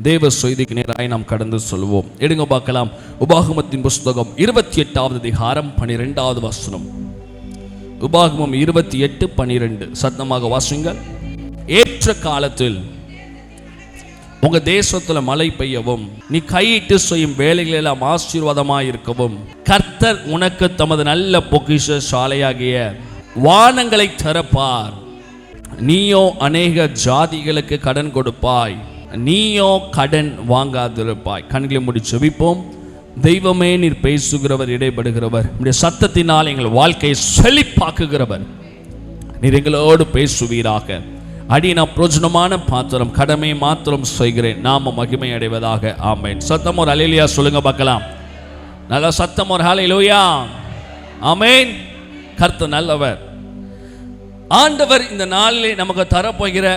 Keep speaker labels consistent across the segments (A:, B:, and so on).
A: தேவ செய்திக்கு நேராய் நாம் கடந்து சொல்வோம். எடுங்க பார்க்கலாம். உபாகமத்தின் புஸ்தகம் 28வது அதிகாரம் 12வது வசனம். உபாகமம் 28:12. சத்தமாக வாசிங்கள். ஏற்ற காலத்தில் உங்க தேசத்துல மழை பெய்யவும், நீ கையிட்டு செய்யும் வேலைகள் எல்லாம் ஆசீர்வாதமாய் இருக்கவும், கர்த்தர் உனக்கு தமது நல்ல பொக்கிஷ சாலையாகிய வானங்களை திறப்பார். நீயோ அநேக ஜாதிகளுக்கு கடன் கொடுப்பாய், நீயோ கடன் வாங்காதிருப்பாய். கண்களை மூடி ஜெபிப்போம். தெய்வமே, நீர் பேசுகிறவர், இடைபடுகிறவர், உம்முடைய சத்தத்தினால் எங்கள் வாழ்க்கையை செழிப்பாக்குகிறவர். நீர் எங்களோடு பேசுவீராக. அடினா பிரயோஜனமான பாத்திரம், கடமை மாத்திரம் செய்கிறேன், நாம மகிமை அடைவதாக. ஆமென். சத்தம் ஒரு ஹல்லேலூயா சொல்லுங்க பார்க்கலாம். நல்ல சத்தம் ஒரு ஹல்லேலூயா. ஆமென். கர்த்தர் நல்லவர். ஆண்டவர் இந்த நாளிலே நமக்கு தரப்போகிற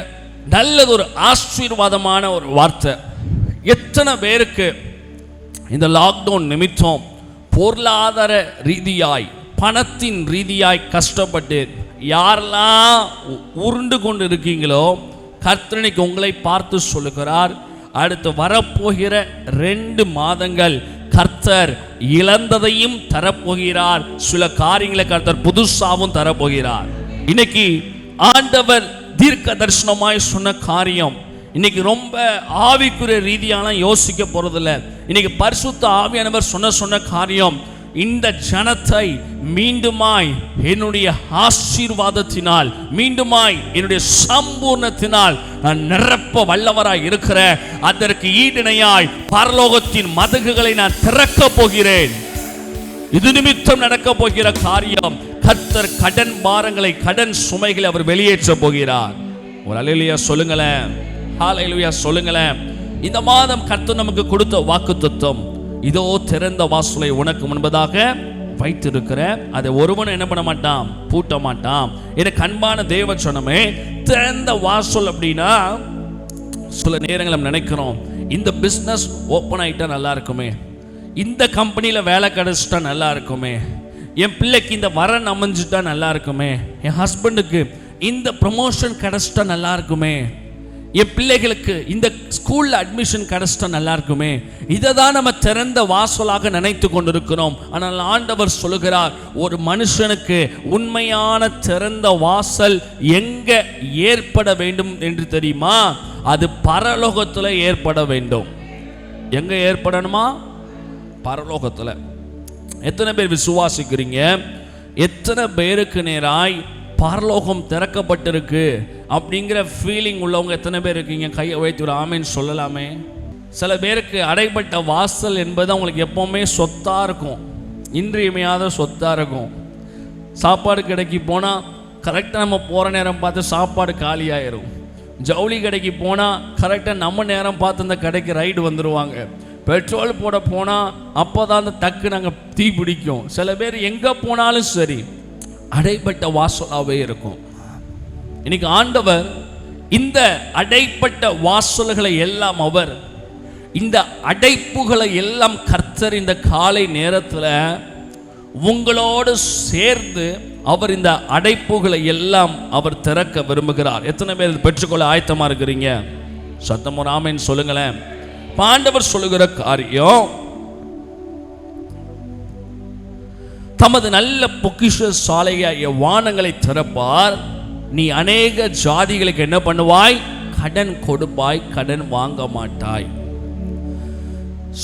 A: நல்லது ஒரு ஆசீர்வாதமான ஒரு வார்த்தை. எத்தனை பேருக்கு இந்த லாக்டவுன் நிமித்தம் பொருளாதார ரீதியாய், பணத்தின் ரீதியாய் கஷ்டப்பட்டு யாரெல்லாம் உருண்டு கொண்டு இருக்கீங்களோ, கர்த்தர் உங்களை பார்த்து சொல்லுகிறார், அடுத்து வரப்போகிற 2 மாதங்கள் கர்த்தர் இழந்ததையும் தரப்போகிறார், சில காரியங்களை கர்த்தர் புதுசாகவும் தரப்போகிறார். இன்னைக்கு ஆண்டவர் தீர்க்க தரிசனமாய் சொன்ன காரியம் இன்னைக்கு ரொம்ப ஆவிக்குரிய ரீதியான யோசிக்க போறதில்ல. இன்னைக்கு பரிசுத்த ஆவியானவர் சொன்ன காரியம், இந்த ஜனத்தை மீண்டுமாய் என்னுடைய ஆசீர்வாதத்தினால், மீண்டுமாய் என்னுடைய சம்பூர்ணத்தினால் நான் நிரப்ப வல்லவராய் இருக்கிற, அதற்கு ஈடிணையாய் பரலோகத்தின் மதகுகளை நான் திறக்க போகிறேன். இது நிமித்தம் நடக்க போகிற காரியம், கர்த்தர் கடன் பாரங்களை, கடன் சுமைகளை அவர் வெளியேற்ற போகிறார். ஒரு ஹல்லேலூயா சொல்லுங்களேன். ஹல்லேலூயா சொல்லுங்களேன். இந்த மாதம் கர்த்தர் நமக்கு கொடுத்த வாக்குத்தத்தம், இதோ திறந்த வாசலை உனக்கு முன்பதாக வைத்திருக்கிற, அதை ஒருவன் என்ன பண்ண மாட்டான், பூட்ட மாட்டான். எனக்கு அன்பான தேவ சொன்னமே, திறந்த வாசல் அப்படின்னா சில நேரங்கள் நம்ம நினைக்கிறோம், இந்த பிஸ்னஸ் ஓப்பன் ஆகிட்டா நல்லா இருக்குமே, இந்த கம்பெனியில் வேலை கிடைச்சிட்டா நல்லா இருக்குமே, என் பிள்ளைக்கு இந்த வரன் அமைஞ்சிட்டா நல்லா இருக்குமே, என் ஹஸ்பண்டுக்கு இந்த ப்ரமோஷன் கிடைச்சிட்டா நல்லா இருக்குமே, என் பிள்ளைகளுக்கு இந்த ஸ்கூல்ல அட்மிஷன் கிடைச்சிட்டா நல்லா இருக்குமே. இதை தான் நம்ம திறந்த வாசலாக நினைத்து கொண்டிருக்கிறோம். ஆனால் ஆண்டவர் சொல்லுகிறார், ஒரு மனுஷனுக்கு உண்மையான திறந்த வாசல் எங்க ஏற்பட வேண்டும் என்று தெரியுமா? அது பரலோகத்தில் ஏற்பட வேண்டும். எங்க ஏற்படணுமா? பரலோகத்தில். எத்தனை பேர் விசுவாசிக்கிறீங்க? எத்தனை பேருக்கு நேராய் பரலோகம் திறக்கப்பட்டிருக்கு அப்படிங்கிற ஃபீலிங் உள்ளவங்க எத்தனை பேர் இருக்கீங்க? கையை வைத்து ஒரு ஆமேன்னு சொல்லலாமே. சில பேருக்கு அடைப்பட்ட வாசல் என்பது அவங்களுக்கு எப்போவுமே சொத்தாக இருக்கும், இன்றியமையாத சொத்தாக இருக்கும். சாப்பாடு கடைக்கு போனால் கரெக்டாக நம்ம போகிற நேரம் பார்த்து சாப்பாடு காலியாயிரும். ஜவுளி கடைக்கு போனால் கரெக்டாக நம்ம நேரம் பார்த்து அந்த கடைக்கு ரைடு வந்துடுவாங்க. பெட்ரோல் போட போனால் அப்போ தான் அந்த டக்கு நாங்கள் தீ பிடிக்கும். சில பேர் எங்கே போனாலும் சரி அடைப்பட்ட வாசலாகவே இருக்கும். இன்னைக்கு ஆண்டவர் இந்த அடைப்பட்ட வாசல்களை எல்லாம், அவர் இந்த அடைப்புகளை எல்லாம் கர்த்தர் இந்த காலை நேரத்தில் உங்களோடு சேர்ந்து அவர் இந்த அடைப்புகளை எல்லாம் அவர் திறக்க விரும்புகிறார். எத்தனை பேர் பெற்றுக்கொள்ள ஆயத்தமாக இருக்கிறீங்க? சத்தம் ஒரு ஆமென் சொல்லுங்களேன். ஆண்டவர் சொல்லுகிற காரியம், தமது நல்ல பொக்கிஷ சாலையாகிய வானங்களை திறப்பார், நீ அநேக ஜாதிகளுக்கு என்ன பண்ணுவாய்? கடன் கொடுப்பாய், கடன் வாங்க மாட்டாய்.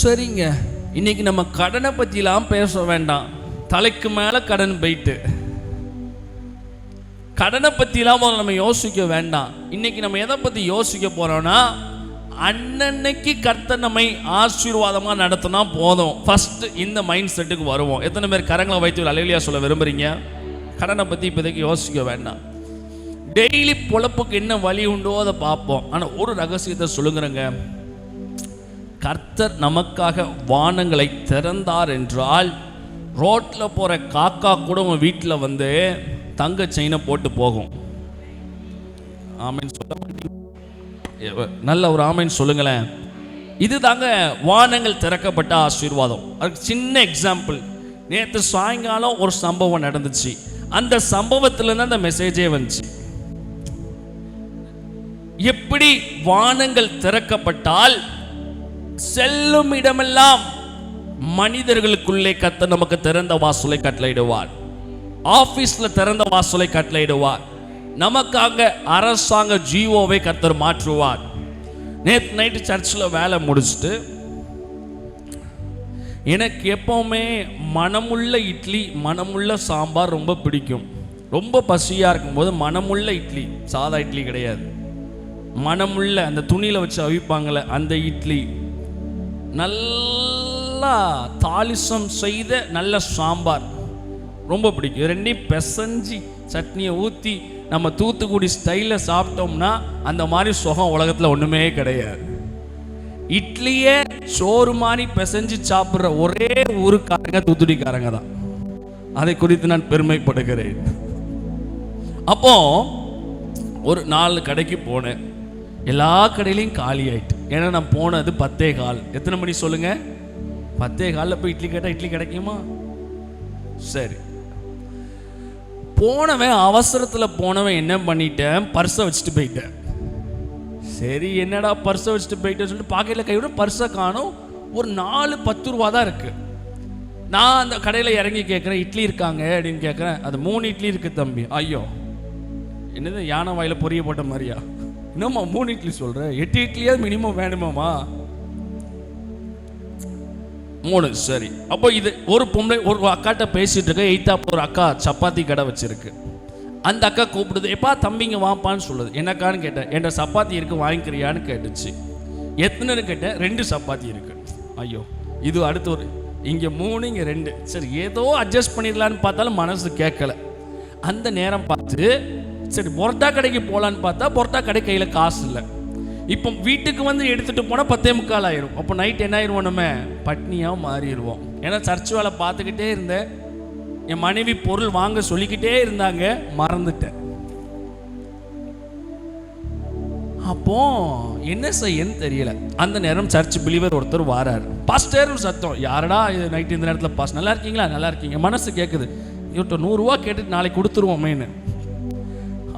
A: சரிங்க, இன்னைக்கு நம்ம கடனை பற்றிலாம் பேச வேண்டாம். தலைக்கு மேலே கடன் போயிட்டு கடனை பற்றிலாம் நம்ம யோசிக்க வேண்டாம். இன்னைக்கு நம்ம எதை பற்றி யோசிக்க போறோம்னா, அன்னன்னைக்கு கர்த்தர் நம்மை ஆசீர்வாதமாக நடத்தினா போதும். ஃபர்ஸ்ட் இந்த மைண்ட் செட்டுக்கு வருவோம். எத்தனை பேர் கரங்களை வைத்து ஹல்லேலூயா சொல்ல விரும்புறீங்க? கடனை பற்றி இப்போதைக்கு யோசிக்க வேண்டாம். டெய்லி பொழப்புக்கு என்ன வழி உண்டோ அதை பார்ப்போம். ஆனால் ஒரு ரகசியத்தை சொல்லுங்கிறங்க, கர்த்தர் நமக்காக வானங்களை திறந்தார் என்றால், ரோட்டில் போகிற காக்கா கூட உங்கள் வீட்டில் வந்து தங்க செயினை போட்டு போகும். ஆமென் சொல்ல மாட்டீங்க? நல்ல ஒரு ஆமென் சொல்லுங்களேன். இது தாங்க வானங்கள் திறக்கப்பட்ட ஆசீர்வாதம். அதுக்கு சின்ன எக்ஸாம்பிள், நேற்று சாயங்காலம் ஒரு சம்பவம் நடந்துச்சு. அந்த சம்பவத்திலிருந்து அந்த மெசேஜே வந்துச்சு. எப்படி வானங்கள் திறக்கப்பட்டால் செல்லும் இடமெல்லாம் மனிதர்களுக்குள்ளே கர்த்தர் நமக்கு திறந்த வாசலை கட்டளையிடுவார். ஆபீஸ்ல திறந்த வாசலை கட்டளையிடுவார். நமக்காக அரசாங்க ஜீவோவை கர்த்தர் மாற்றுவார். நேற்று நைட்டு சர்ச்சில் வேலை முடிச்சுட்டு எனக்கு எப்பவுமே மனமுள்ள இட்லி மனமுள்ள சாம்பார் ரொம்ப பிடிக்கும். ரொம்ப பசியாக இருக்கும்போது மனமுள்ள இட்லி, சாதா இட்லி கிடையாது, மனமுள்ள அந்த துணியில் வச்சு அவிப்பாங்களே அந்த இட்லி, நல்லா தாளிசம் செய்த நல்ல சாம்பார் ரொம்ப பிடிக்கும். ரெண்டையும் பிசைஞ்சி சட்னியை ஊற்றி நம்ம தூத்துக்குடி ஸ்டைலில் சாப்பிட்டோம்னா அந்த மாதிரி சுகம் உலகத்தில் ஒன்றுமே கிடையாது. இட்லியே சோறு மாதிரி பிசைஞ்சு சாப்பிட்ற ஒரே ஊருக்காரங்க தூத்துக்குடிக்காரங்க தான். அதை குறித்து நான் பெருமைப்படுகிறேன். அப்போ ஒரு 4 கடைக்கு போனேன். எல்லா கடையிலையும் காலி ஆயிட்டு. ஏன்னா நான் போனது 10:15. எத்தனை மணி சொல்லுங்க? 10:15 போய் இட்லி கேட்டால் இட்லி கிடைக்குமா? சரி, போனவன் அவசரத்தில் போனவன் என்ன பண்ணிட்டேன், பர்ஸை வச்சுட்டு போயிட்டேன். சரி, என்னடா பர்ஸை வச்சுட்டு போயிட்டேன்னு சொல்லிட்டு பாக்கெட்டில் கைவிட பர்ஸை காணும். ஒரு 4-10 ரூபா தான் இருக்கு. நான் அந்த கடையில் இறங்கி கேட்குறேன், இட்லி இருக்காங்க அப்படின்னு கேட்குறேன். அது 3 இட்லி இருக்கு தம்பி. ஐயோ, என்னது யானை வாயில பொரிய போட்ட மாதிரியா? என்னம்மா 3 இட்லி சொல்கிறேன்? 8 இட்லியாவது மினிமம் வேணுமாம்மா? 3. சரி, அப்போ இது ஒரு பொம்பளை ஒரு அக்காட்ட பேசிட்டு இருக்க. 8th ஒரு அக்கா சப்பாத்தி கடை வச்சிருக்கு. அந்த அக்கா கூப்பிடுது, எப்பா தம்பிங்க வாப்பான்னு சொல்லுது. என்னக்கான்னு கேட்டேன். என்கிட்ட சப்பாத்தி இருக்கு, வாங்கிக்கிறியான்னு கேட்டுச்சு. எத்தனைன்னு கேட்டேன். 2 சப்பாத்தி இருக்கு. ஐயோ, இது அடுத்து ஒரு இங்கே 3 இங்கே 2. சரி, ஏதோ அட்ஜஸ்ட் பண்ணிடலான்னு பார்த்தாலும் மனசு கேட்கல. அந்த நேரம் பார்த்து சரி பொரோட்டா கடைக்கு போகலான்னு பார்த்தா பொரோட்டா கடை கையில் காசு இல்லை. இப்போ வீட்டுக்கு வந்து எடுத்துகிட்டு போனால் 10:45 ஆயிரும். அப்போ நைட் என்ன ஆயிடுவோம், நம்ம பட்னியாக மாறிடுவோம். ஏன்னா சர்ச் வேலை பார்த்துக்கிட்டே இருந்தேன். என் மனைவி பொருள் வாங்க சொல்லிக்கிட்டே இருந்தாங்க, மறந்துட்டேன். அப்போ என்ன செய்யன்னு தெரியல. அந்த நேரம் சர்ச் பிலீவர் ஒருத்தர் வாராரு. பாஸ்டர்னு சத்தம். யாரடா இது நைட் இந்த நேரத்தில் பாஸ்? நல்லா இருக்கீங்களா? நல்லா இருக்கீங்க. மனசு கேட்குது, இவர்கிட்ட 100 ரூபா கேட்டுட்டு நாளைக்கு கொடுத்துருவோமேன்னு.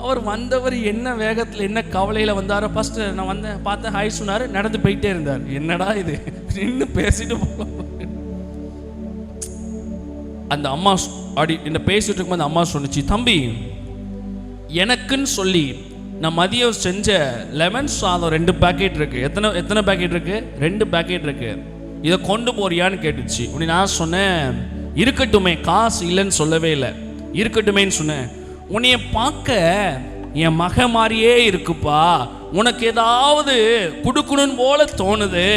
A: அவர் வந்தவர் என்ன வேகத்தில் என்ன கவலையில் வந்தாரோ, ஃபர்ஸ்ட் நான் வந்தேன் பார்த்தேன், ஹாய் சொன்னார், நடந்து போயிட்டே இருந்தார். என்னடா இது, நின்று பேசிட்டு போகலாம். அந்த அம்மா அப்படி என்ன பேசிட்டு இருக்கும்போது அந்த அம்மா சொன்னிச்சு, தம்பி எனக்குன்னு சொல்லி நான் மதியம் செஞ்ச லெமன் சாதம் 2 பேக்கெட் இருக்கு. எத்தனை பேக்கெட் இருக்கு? 2 பேக்கெட் இருக்கு. இதை கொண்டு போறியான்னு கேட்டுச்சு. உடனே நான் சொன்னேன், இருக்கட்டுமே, காசு இல்லைன்னு சொல்லவே இல்லை, இருக்கட்டுமேன்னு சொன்னேன். உன்னைய பார்க்க என் மக மாதிரியே இருக்குப்பா, உனக்கு ஏதாவது கொடுக்கணும்னு போல தோணுது.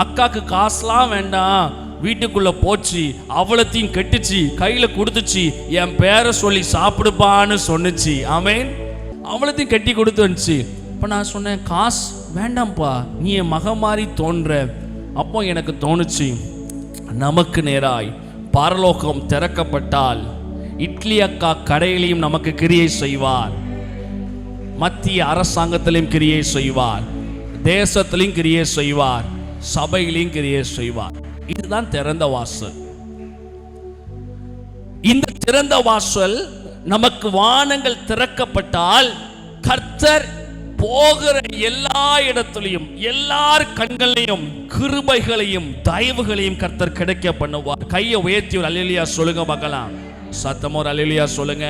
A: அக்காக்கு காசுலாம் வேண்டாம், வீட்டுக்குள்ள போச்சு, அவளத்தையும் கெட்டுச்சு, கையில கொடுத்துச்சு, என் பேரை சொல்லி சாப்பிடுப்பான்னு சொன்னுச்சு. ஆமேன். அவளத்தையும் கட்டி கொடுத்து வந்துச்சு. இப்போ நான் சொன்னேன், காசு வேண்டாம்ப்பா, நீ என் மக மாதிரி தோன்ற. அப்போ எனக்கு தோணுச்சு, நமக்கு நேராய் பரலோகம் திறக்கப்பட்டால் இட்லி அக்கா கடையிலையும் நமக்கு கிரியை செய்வார், மத்திய அரசாங்கத்திலையும் கிரியை செய்வார், தேசத்திலையும் கிரியை செய்வார், சபையிலையும் கிரியை செய்வார். இதுதான் திறந்த வாசல். இந்த திறந்த வாசல் நமக்கு வானங்கள் திறக்கப்பட்டால் கர்த்தர் போகிற எல்லா இடத்திலையும் எல்லார் கண்களையும் கிருபைகளையும் தயவுகளையும் கர்த்தர் கிடைக்க பண்ணுவார். கையை உயர்த்தி ஒரு அல்லேலூயா சொல்லுங்க பார்க்கலாம். சத்தமோ ஒரு அல்லேலூயா சொல்லுங்க.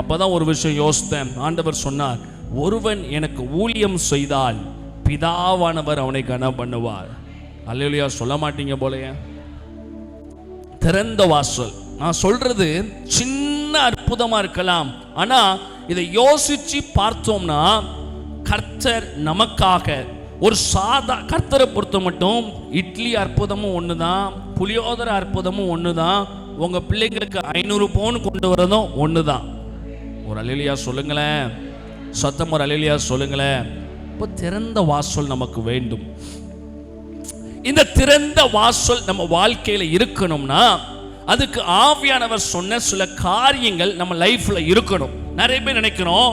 A: அப்பதான் ஒரு விஷயம் யோசித்தேன். ஆண்டவர் சொன்னார், ஒருவன் எனக்கு ஊழியம் செய்தால் பிதாவானவர் அவனை கனம் பண்ணுவார். அல்லேலூயா சொல்ல மாட்டீங்க போலயே. திறந்த வாசல். நான் சொல்றது சின்ன அற்புதமா இருக்கலாம், ஆனா இதை யோசிச்சு பார்த்தோம்னா கர்த்தர் நமக்காக ஒரு கர்த்தரை பொறுத்த மட்டும் இட்லி அற்புதமும் ஒண்ணுதான், புளியோதரை அற்புதமும் ஒண்ணுதான், உங்க பிள்ளைங்களுக்கு 500 பவுன் கொண்டு வரதும் ஒண்ணுதான். ஒரு அல்லேலூயா சொல்லுங்களேன். சத்தம் ஒரு அல்லேலூயா சொல்லுங்களேன். இப்போ திறந்த வாசல் நமக்கு வேண்டும். இந்த திறந்த வாசல் நம்ம வாழ்க்கையில இருக்கணும்னா அதுக்கு ஆவியானவர் சொன்ன சில காரியங்கள் நம்ம லைஃப்ல இருக்கணும். நிறைய பேர் நினைக்கிறோம்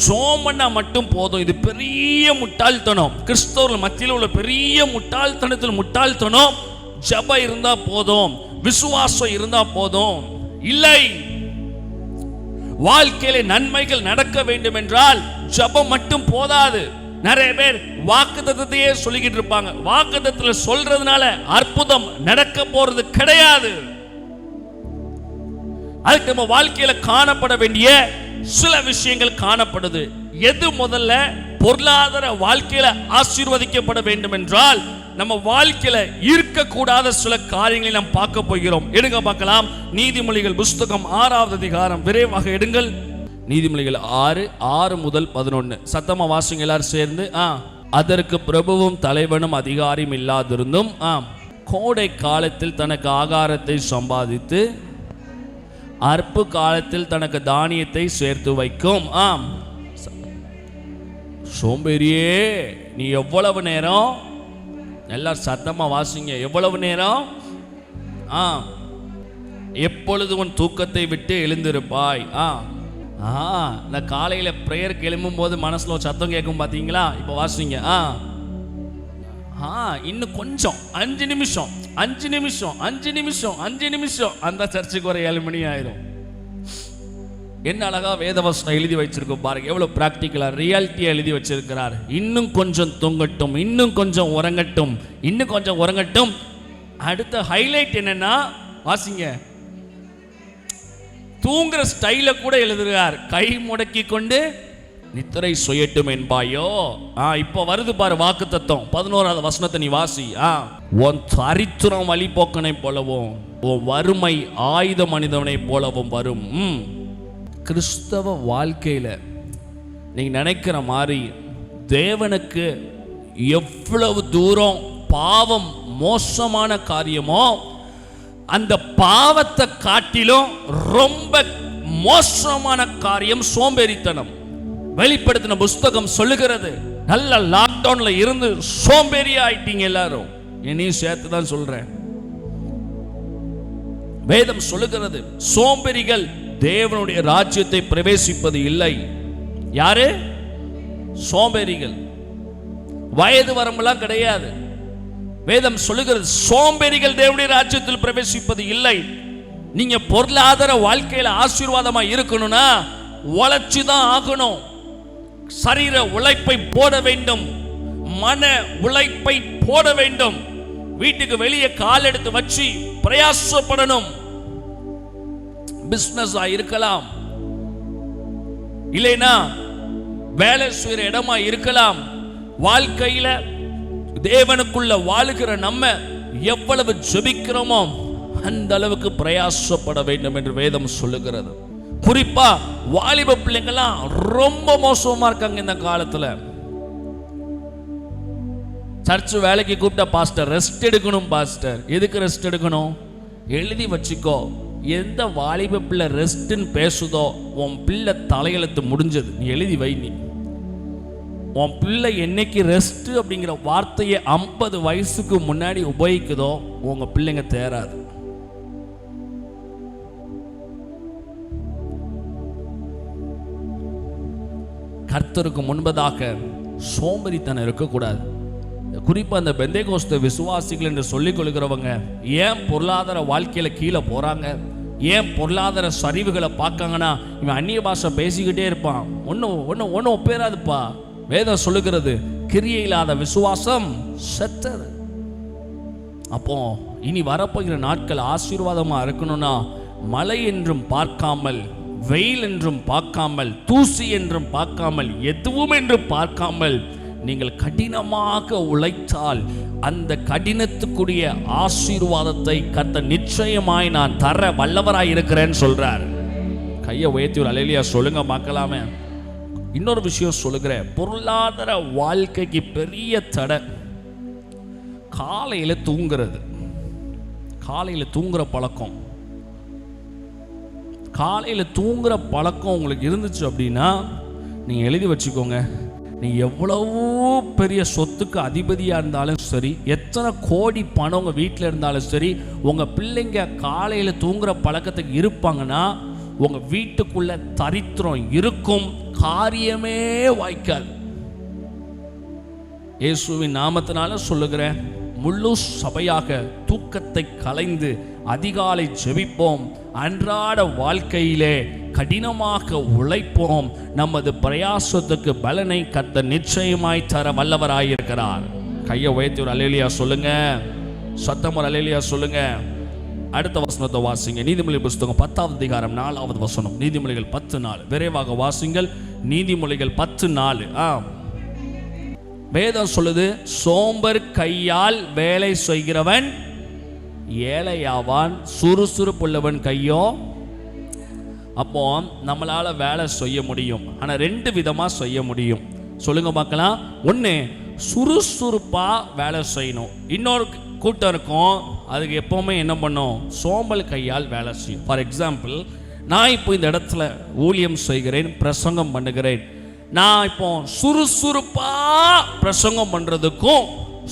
A: ஜெபம் பண்ணா மட்டும் போதும், இது பெரிய முட்டாள்தனம். கிறிஸ்தவர்கள் மத்தியில் உள்ள பெரிய முட்டாள்தனம் ஜெபம் இருந்தா போதும், விசுவாசம் இருந்தா போதும். இல்லை, வாழ்க்கையில நன்மைகள் நடக்க வேண்டும் என்றால் ஜெபம் மட்டும் போதாது. நிறைய பேர் வாக்குத்தத்தத்தையே சொல்லிக்கிட்டு இருப்பாங்க. வாக்குத்தத்தத்துல சொல்றதுனால அற்புதம் நடக்க போறது கிடையாது. அதுக்கு நம்ம வாழ்க்கையில காணப்பட வேண்டிய சில விஷயங்கள் காணப்படுது. எது முதல்ல? பொருளாதார வாழ்க்கையில ஆசீர்வதிக்கப்பட வேண்டும் என்றால் நம்ம வாழ்க்கையில இருக்கக்கூடாத சில காரியங்களை நாம் பார்க்க போகிறோம். எடுங்க பார்க்கலாம். நீதிமொழிகள் புஸ்தகம் 6வது அதிகாரம், விரைவாக எடுங்கள். நீதிமொழிகள் 6 முதல் 11 சத்தமா வாசிங்க எல்லாரும் சேர்ந்து. அதற்கு பிரபுவும் தலைவனும் அதிகாரியும் இல்லாதிருந்தும் கோடை காலத்தில் தனக்கு ஆகாரத்தை சம்பாதித்து அற்பு காலத்தில் தனக்கு தானியத்தை சேர்த்து வைக்கும். சோம்பேறியே, நீ எவ்வளவு நேரம், எல்லாரும் சத்தமா வாசிங்க, எவ்வளவு நேரம் எப்பொழுது உன் தூக்கத்தை விட்டு எழுந்திருப்பாய்? நான் காலையில பிரேயருக்கு எழும்பும் போது மனசுல சத்தம் கேட்கும் பாத்தீங்களா? இப்ப வாசிங்க. இன்னும் கொஞ்சம் 5 நிமிஷம் 5 நிமிஷம் 5 நிமிஷம் 5 நிமிஷம் அந்த சர்ச்சுக்கு வர 7 மணி ஆயிரும். என்ன அழகா வேதவசனம் எழுதி வச்சிருக்கோம் பாருங்க, எவ்வளவு பிராக்டிக்கலா ரியாலிட்டியா எழுதி வச்சிருக்கிறார். இன்னும் கொஞ்சம் தூங்கட்டும், இன்னும் கொஞ்சம் உறங்கட்டும், இன்னும் கொஞ்சம் உறங்கட்டும். அடுத்த ஹைலைட் என்னன்னா வாசிங்க, தூங்குற ஸ்டைல கூட எழுதுகிறார். கை முடக்கி கொண்டு நித்திரை சுயட்டும் என்பாயோ. இப்ப வருது பாரு வாக்குத்தத்தம். 11வது வசனத்தை நீ வாசி. உன் தரித்திரம் வழிபோக்கனை போலவும் உன் வறுமை ஆயுத மனிதனை போலவும் வரும். கிறிஸ்தவ வாழ்க்கையில நீங்க நினைக்கிற மாதிரி தேவனுக்கு எவ்வளவு தூரம் பாவம் மோசமான காரியமோ அந்த பாவத்தை காட்டிலும் ரொம்ப மோசமான காரியம் சோம்பேறித்தனம். வெளிப்படுத்தின புஸ்தகம் சொல்லுகிறது. நல்ல லாக்டவுன்ல இருந்து சோம்பேறியா ஆயிட்டீங்க எல்லாரும், என்னையும் சேர்த்து தான் சொல்றேன். வேதம் சொல்லுகிறது சோம்பேறிகள் தேவனுடைய ராஜ்யத்தை பிரவேசிப்பது இல்லை. யாரு? சோம்பேறிகள். வயது வரம்பெல்லாம் கிடையாது. வேதம் சொல்லுகிறது சோம்பேறிகள் தேவனுடைய ராஜ்யத்தில் பிரவேசிப்பது இல்லை. நீங்க பொருளாதார வாழ்க்கையில ஆசீர்வாதமா இருக்கணும்னா உழைச்சுதான் ஆகணும். சரீர உழைப்பை போட வேண்டும், மன உழைப்பை போட வேண்டும். வீட்டுக்கு வெளியே கால் எடுத்து வச்சு பிரயாசப்படணும். பிசினஸ் இருக்கலாம், இல்லைனா வேலை செய்யற இடமா இருக்கலாம். வாழ்க்கையில தேவனுக்குள்ள வாழுகிற நம்ம எவ்வளவு ஜெபிக்கிறோமோ அந்த அளவுக்கு பிரயாசப்பட வேண்டும் என்று வேதம் சொல்லுகிறது. குறிப்பா வாலிப பிள்ளைங்கெல்லாம் ரொம்ப மோசமா இருக்காங்க இந்த காலத்துல. சர்ச் வேலைக்கு கூப்பிட்டா பாஸ்டர் ரெஸ்ட் எடுக்கணும். பாஸ்டர் எதுக்கு ரெஸ்ட் எடுக்கணும்? எழுதி வச்சுக்கோ. எந்த வாலிப பிள்ளை ரெஸ்ட்னு பேசுதோ உன் பிள்ளை தலையெழுத்து முடிஞ்சது. நீ எழுதி வை. நீ உன் பிள்ளை என்னைக்கு ரெஸ்ட் அப்படிங்கிற வார்த்தையை 50 வயசுக்கு முன்னாடி உபயோகிக்குதோ உங்க பிள்ளைங்க தேராது. கர்த்தருக்கு முன்பதாக சோம்பேறித்தனம் இருக்கக்கூடாது. குறிப்பாக அந்த பெந்தேகோஸ்தே விசுவாசிகள் என்று சொல்லிக் கொள்கிறவங்க ஏன் பொருளாதார வாழ்க்கையில கீழே போறாங்க, ஏன் பொருளாதார சரிவுகளை பார்க்காங்கன்னா இவன் அந்நிய பாஷை பேசிக்கிட்டே இருப்பான், ஒன்றும் ஒப்பேராதுப்பா. வேதம் சொல்லுகிறது கிரியை இல்லாத விசுவாசம் செத்தது. அப்போ இனி வரப்போகிற நாட்கள் ஆசீர்வாதமா இருக்கணும்னா மழை என்றும் பார்க்காமல், வெயில் என்றும் பார்க்காமல், தூசி என்றும் பார்க்காமல், எதுவும் என்று பார்க்காமல் நீங்கள் கடினமாக உழைத்தால் அந்த கடினத்துக்குரிய ஆசீர்வாதத்தை கர்த்தர் நிச்சயமாய் நான் தர வல்லவராய் இருக்கிறேன்னு சொல்றார். கையை உயர்த்தி ஒரு அல்லேலூயா சொல்லுங்க பார்க்கலாமே. இன்னொரு விஷயம் சொல்லுகிறேன், பொருளாதார வாழ்க்கைக்கு பெரிய தடை காலையில தூங்குறது. காலையில தூங்குற பழக்கம், காலையில தூங்குற பழக்கம் உங்களுக்கு இருந்துச்சு அப்படின்னா நீங்க எழுதி வச்சுக்கோங்க. நீ எவ்வளவோ பெரிய சொத்துக்கு அதிபதியாக இருந்தாலும் சரி, எத்தனை கோடி பணம் உங்கள் வீட்டில் இருந்தாலும் சரி, உங்கள் பிள்ளைங்க காலையில் தூங்குற பழக்கத்துக்கு இருப்பாங்கன்னா உங்கள் வீட்டுக்குள்ள தரித்திரம் இருக்கும், காரியமே வாய்க்காது. இயேசுவின் நாமத்தினால சொல்லுகிறேன், முழு சபையாக தூக்கத்தை கலைந்து அதிகாலை ஜெபிப்போம். அன்றாட வாழ்க்கையிலே கடினமாக உழைப்போம். நமது பிரயாசத்துக்கு பலனை கர்த்தர் நிச்சயமாய் தர வல்லவராயிருக்கிறார். கையை உயர்த்தி ஒரு அல்லேலூயா சொல்லுங்க, சத்தம் ஒரு அல்லேலூயா சொல்லுங்க. அடுத்த வசனத்தை வாசிங்க. நீதிமொழி புஸ்தகம் 10வது அதிகாரம் 4வது வசனம். நீதிமொழிகள் 10:4. விரைவாக வாசிங்கள். நீதிமொழிகள் 10:4. வேதம் சொல்லுது, சோம்பர் கையால் வேலை செய்கிறவன் ஏழையாவான், சுறுசுறுப்புள்ளவன் கையோ. அப்போ நம்மளால வேலை செய்ய முடியும், ஆனா 2 விதமா செய்ய முடியும். சொல்லுங்க பார்க்கலாம். ஒன்று, சுறுசுறுப்பா வேலை செய்யணும். இன்னொரு கூட்டம் இருக்கும், அதுக்கு எப்பவுமே என்ன பண்ணும், சோம்பல் கையால் வேலை செய்யும். ஃபார் எக்ஸாம்பிள், நான் இப்போ இந்த இடத்துல ஊழியம் செய்கிறேன், பிரசங்கம் பண்ணுகிறேன். நான் இப்போ சுறுசுறுப்பா பிரசங்கம் பண்றதுக்கும்